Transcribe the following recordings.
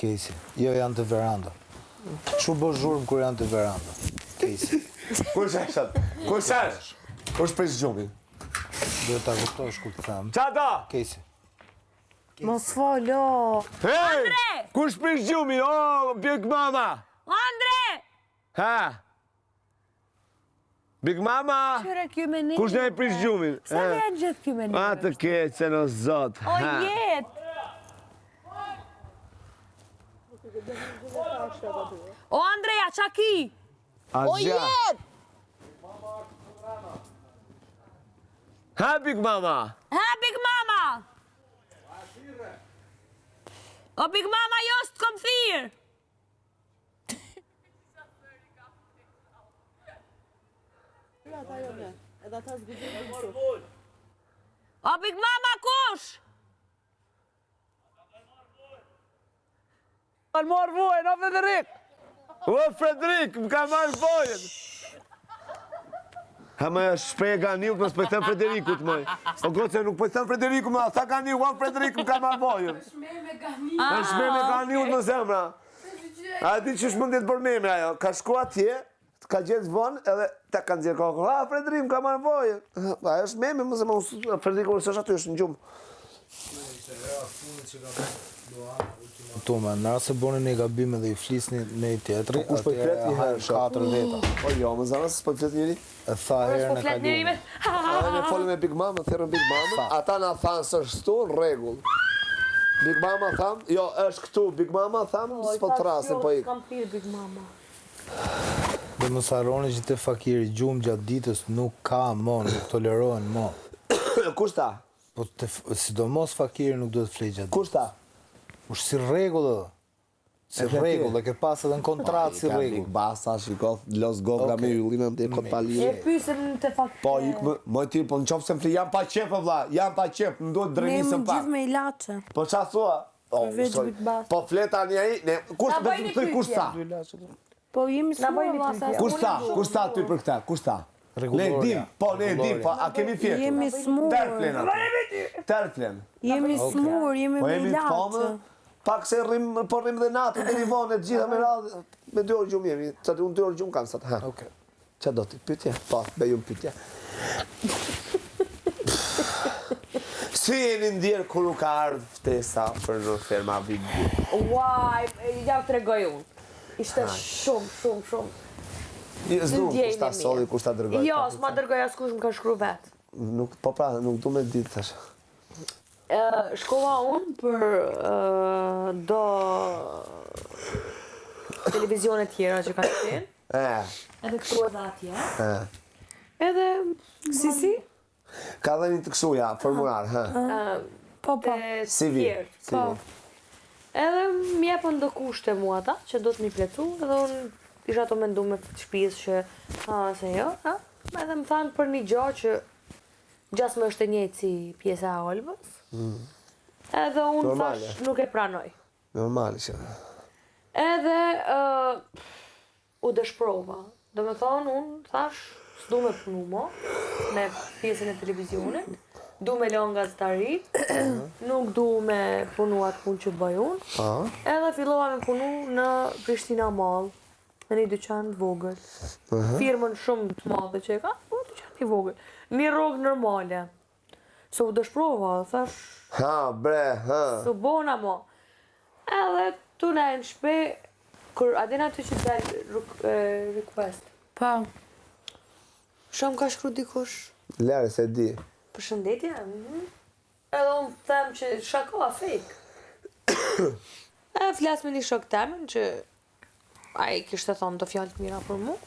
Kesi. Jo, janë të veranda. Çu bë zhurmë kur janë të veranda. Kesi. Kush është atë? Kush është? Kush pres gjumi? Do ta kuptosh kur të them. Qa do? Kesi. Mos folo. Hey! Kush pres gjumi? O, Big Mama! Andre! Ha? Big Mama! Qëre kjo me një. Kush ne e pres gjumin? Sa me janë gjithë kjo me një? A të ketë se në zot. O jetë! O Andreja, qa ki? O jetë! Ha, Big Mama! Ha, Big Mama! O Big Mama, jo së të kom thirë! O Big Mama, kush? Më marrë vojën, o Frederik! O Frederik, më ka marrë vojën! Ha më shprej Ganiut, më s'pëjtëm Frederikut, mëj. O goce, nuk pëjtëm Frederiku, më tha Ganiu, o Frederik, më ka marrë vojën. Shme me Ganiut më zemra. A di që shmëndit për meme ajo, ka shku atje, ka gjithë vonë, edhe ta kanë zirë kokën. A, Frederik, më ka marrë vojën. Ajo është meme, më zemra, Frederiku, së është aty, është në gjumë. Tume, në rrasë se boni një gabime dhe i flisni me i tjetëri, Kush po i flet një herë, 4 veta. O jo, më zemra, se s'po i flet njëri. E tha herën e kalume. A ne folim me Big Mama, thirrën Big Mama. Ata na thanë se është këtu, në rregull. Big Mama tham, jo, është këtu, Big Mama tham, s'po të rasin, po ik. Kam thirë Big Mama. Dhe më saroni që të fakiri gjumë gjatë ditës nuk ka mo, nuk tolerohen mo. Kush ta? Po sidomos fakiri nuk duhet flej gjatë. Kush ta? Ush si rregull edhe. Si rregull, dhe ke pas edhe në kontratë si rregull. Basa, shiko, los govga me yllime, më të kot palire. E pysëm të fakirë. Po, ik më ti, po në qopë se më fli, jam pa qepë, vla, jam pa qepë, më duhet dremisën pak. Ne më gjithë me ilaçe. Po qa thua? Veç Big Basa. Po fleta një ai, kush ta? Po jemi smur, Kush ta ty për këta, kush ta? Ne dim, po, a kemi fjetur? Jemi smur. Terflen. Jemi smur, jemi Po me jemi të ilaçe. famë, pak se rrim dhe natë, dhe një vonë, të gjitha me radhë, me 2 orë gjumë jemi, që unë 2 orë gjumë kam sot. Oke. Që do t'i pytje? Po, bejum pytje. Si jeni ndjerë kur u ka ardhë ftesa për në ferma Vigdi? Uaj, ja u tregoj unë. Ishte shumë. S'du kush ta soli, kush ta dërgoj. Jo, s'ma dërgoj askush më ka shkru vetë. Po pra, nuk du me ditë thash. Shkova unë për do televizionet tjera që ka qenë. Edhe këtu edhe atje. Edhe... Si? Ka dhe një të kësuja, formular, Po. CV. Po. Edhe m'jepën do kushte mua ata, që do t'mi plecu, edhe unë isha të mendu me shpis që, se jo, edhe më thanë për një gjohë që gjas më është e njëjtë si pjesa e Olbës. Edhe unë thash nuk e pranoj. Normal që. Edhe u dëshprova. Do me thonë, unë thash, s'du me punu mo, me pjesën e televizionit, du me lënë gazetarit, nuk du me punu atë punë që bëj unë, edhe fillova me punu në Prishtina Mall, në një dyqan të vogël. Firmën shumë të madhe që e ka, po dyqan të vogël. Një rrogë normale. Se u dëshprova, thash... Su bona mo. Edhe tu në e në shpe, kër adina të që del request. Pa. Shumë ka shkru dikush. Lere se di. Përshëndetje. Edhe unë them që shako, fake. E flas me një shok temen që a i kishte thonë të fjallë të mira për mu.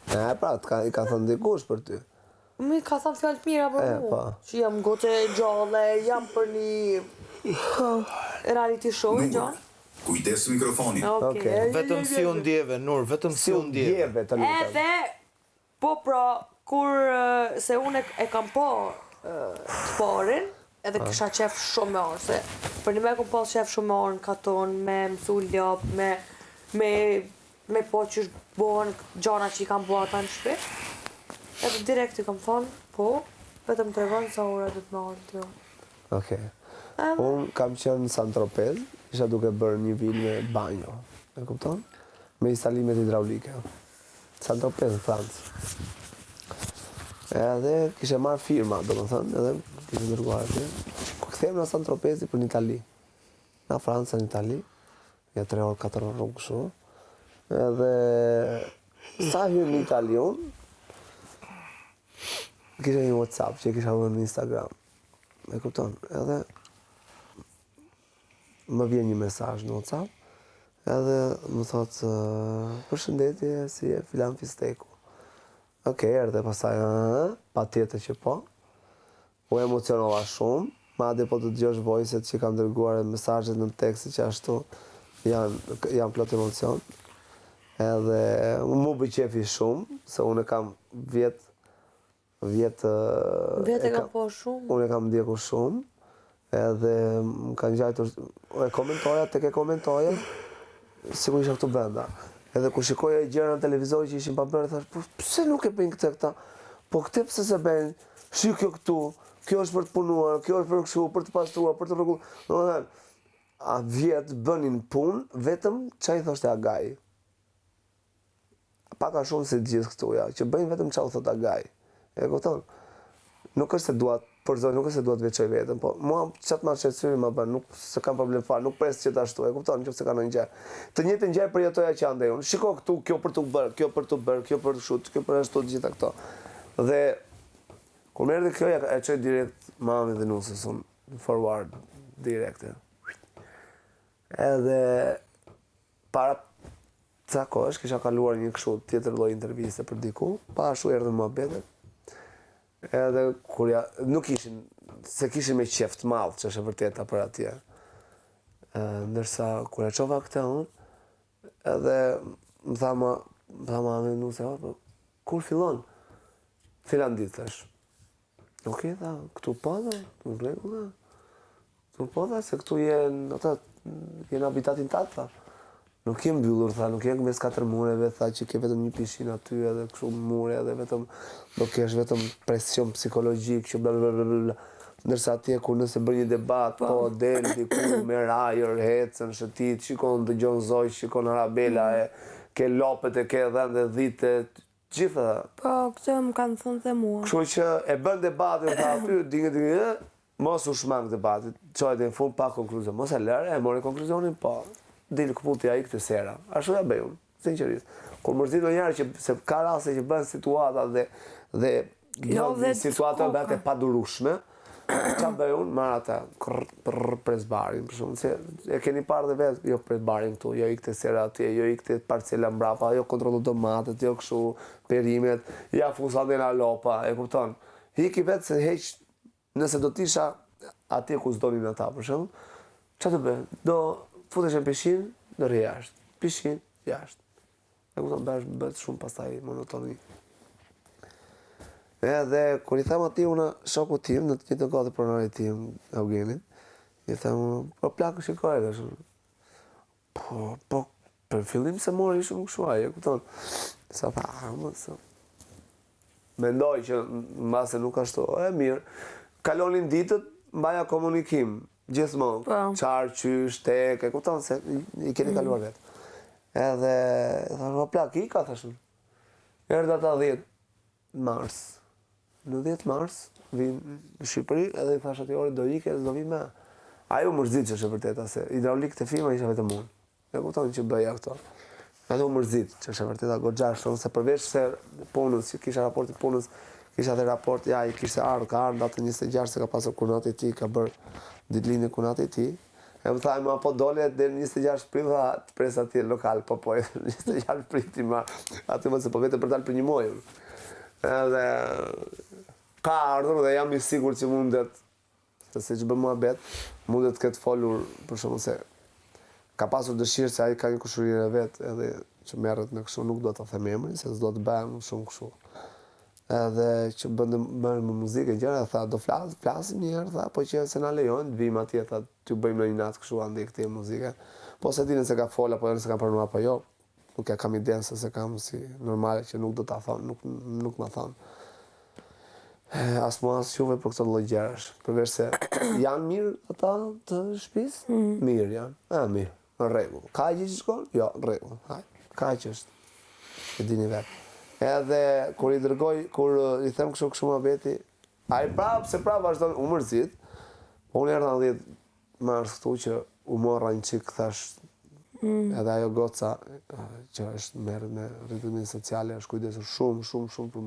Pra, i ka thonë dikush për ty. Mi ka thonë fjallë të mira për mu. Që jam gote gjalle, jam për një reality show i gjanë. Kujdes mikrofoni. Vetëm si unë djeve, Nur, vetëm si unë djeve. Edhe, po pra, kur se unë e kam po të parin, edhe kisha qef shumë me orë, se për një me kom pas qef shumë me orë në katon, me mësu ljop, me po që shbohen gjana që i kam bo ata në shpi. Edhe direkt i kam thonë, po, vetëm të regonë sa ora dhe të me orë të jo. Unë kam qenë në Saint-Tropez, isha duke bërë një vilë me banjo, e kupton? Me instalimet hidraulike. Saint-Tropez në Francë. Edhe kishe marrë firma, domethënë, edhe kishe dërguar aty. Kur kthehem në Saint-Tropez për në Itali. Në Francë, në Itali. Ja 3 orë, 4 orë rrugë kështu. Edhe sa hyrë në Itali unë, kisha një WhatsApp që kisha vënë në Instagram. E kupton? Edhe më vjen një mesazh në WhatsApp. Edhe më thotë, përshëndetje, si e filan Fisteku. Okej, erdhe pasaj, pa tjetër që po. U emocionova shumë, madje po të dëgjosh voice-et që kam dërguar e mesazhet në tekst që ashtu janë plot emocion. Edhe mu bëqefi shumë, se unë e kam vjet e kam po shumë. Unë e kam ndjekur shumë, edhe më kanë gjajtur, e komentoja, sikur isha këtu brenda. Edhe kur shikoja gjëra në televizor që ishin pa bërë, thash, pse nuk e bëjnë këtë? Po këtë pse se bëjnë? Shi kjo këtu, kjo është për të punuar, kjo është për kështu, për të pastruar, për të rregulluar. Domethënë, a vjet bënin punë vetëm çai thoshte Agai. Paka shumë se gjithë këtu ja, që bëjnë vetëm çau thot Agai. E kupton? Nuk është se dua përzoj, nuk është se dua të veçoj vetëm, po mua çat ma shqetësimi më bën, nuk se kam problem fare, nuk pres që të ashtu, e kupton, nëse ka ndonjë gjë. Të njëjtën gjë përjetoja që andej unë. Shiko këtu, kjo për të bërë, kjo për të bërë, kjo për të shut, kjo për ashtu të gjitha këto. Dhe kur më erdhi kjo ja e çoj direkt mamën dhe nusës unë forward direkt. Edhe para ca kohësh kisha kaluar një kështu tjetër lloj interviste për diku, pa ashtu erdhën muhabetet. Edhe kur nuk ishin, se kishin me qef të madh, që është e vërteta për atje. Ndërsa kur e çova këtë unë, edhe më tha mami nuse, kur fillon? Filan ditë thash. Okej, tha, këtu po dhe, në rregull, këtu po dhe, se këtu jenë habitatin tatë, tha. Nuk jem mbyllur, tha, nuk jem mes 4 mureve, tha që ke vetëm një pishinë aty edhe kështu mure edhe vetëm do kesh vetëm presion psikologjik që bla bla bla bla. Ndërsa atje kur nëse bën një debat, po del diku me rajër, hecën, shëtit, shikon dëgjon Zoj, shikon Arabela, ke lopet e ke dhënë dhitë, gjitha. Po, këtë më kanë thënë dhe mua. Kështu që e bën debatin, tha aty, dingë, mos u shmang debatit, çojë në fund pa konkluzion, mos e lërë, e mori konkluzionin, po. Dilë këputi ai këtë sera. Ashtu ja bëj unë, sinqerisht. Kur mërzit ndonjëherë që se ka raste që bën situata dhe situata bëhet e padurueshme, ç'a bëj unë, marr ata presbarin, për shembull, se e keni parë dhe vetë, jo presbarin këtu, jo ikte sera atje, jo ikte parcela mbrapa, jo kontrollu domatet, jo kështu perimet, ja fusadena lopa, e kupton. Hiki vetë se heq, nëse do t'isha atje ku s'donin ata, për shembull, ç'a të bëj? Do futesh në pishinë, do rri jashtë. Pishinë, jashtë. E kupton, bëhet shumë pastaj monotoni. Edhe kur i them atij unë shokut tim, në të njëjtën kohë pronarit tim, Eugenit, i them, po plak shikoj tash. Po për fillim se mori shumë kështu ai, e kupton. Sa tha, mos. Mendoj që mbase nuk ashtu, e mirë. Kalonin ditët, mbaja komunikim. Gjithmonë, qarë, qysh, tek, e kupton se i keni kaluar vetë. Edhe, thashë, plak, i ka, thashë. Erdhe ata 10 mars. Në 10 mars, vinë në Shqipëri, edhe i thashë ati ori, do ike, do vi me. Ajo mërzit që është e vërteta, se hidraulik të firma isha vetëm unë. E kupton që bëja këto. Ajo mërzit që është e vërteta, goxha shumë, se përveç se punës, që kisha raporti punës, kisha dhe raport, ja, i kishte ardhë, ka ardhë datë 26 se ka pasur kunat e ti, ka bërë ditëlindjen e kunat e ti. E më thaj, ma po dole dhe 26 prit, tha, të pres atje lokal, po, 26 priti, ma, aty më se po vete për talë për një mojë. Edhe, ka ardhur dhe jam i sigur që mundet, se që bë muhabet, mundet këtë folur, për shumë se, ka pasur dëshirë se ai ka një kushurire vetë, edhe që merret me kështu, nuk do të them emrin, se s'do të bëhem shumë kështu. Edhe që bëndë me muzikë e gjëra, tha, do flasim njerë, tha, po që se na lejojnë, të vim atje, tha, t'ju bëjmë në një natë kështu andi këti muzike. Po se dine se ka fola, po nëse ka përnua, po jo, nuk ja kam iden se kam si normale që nuk do t'a thonë, nuk ma thonë. As mua as juve për këtë lloj gjërash, përveç se Janë mirë ata të shtëpisë? Mirë janë. Mirë, në rregull. Ka gjë që shkon? Jo, në rregull. Ka që është. E dini vetë. Edhe kur i dërgoj, kur i them kështu më veti, ai se prapë vazhdon u mërzit. Unë erdha 10 mars këtu që u morra një çik thash. Edhe ajo goca që është merret me rritjen sociale është kujdesur shumë për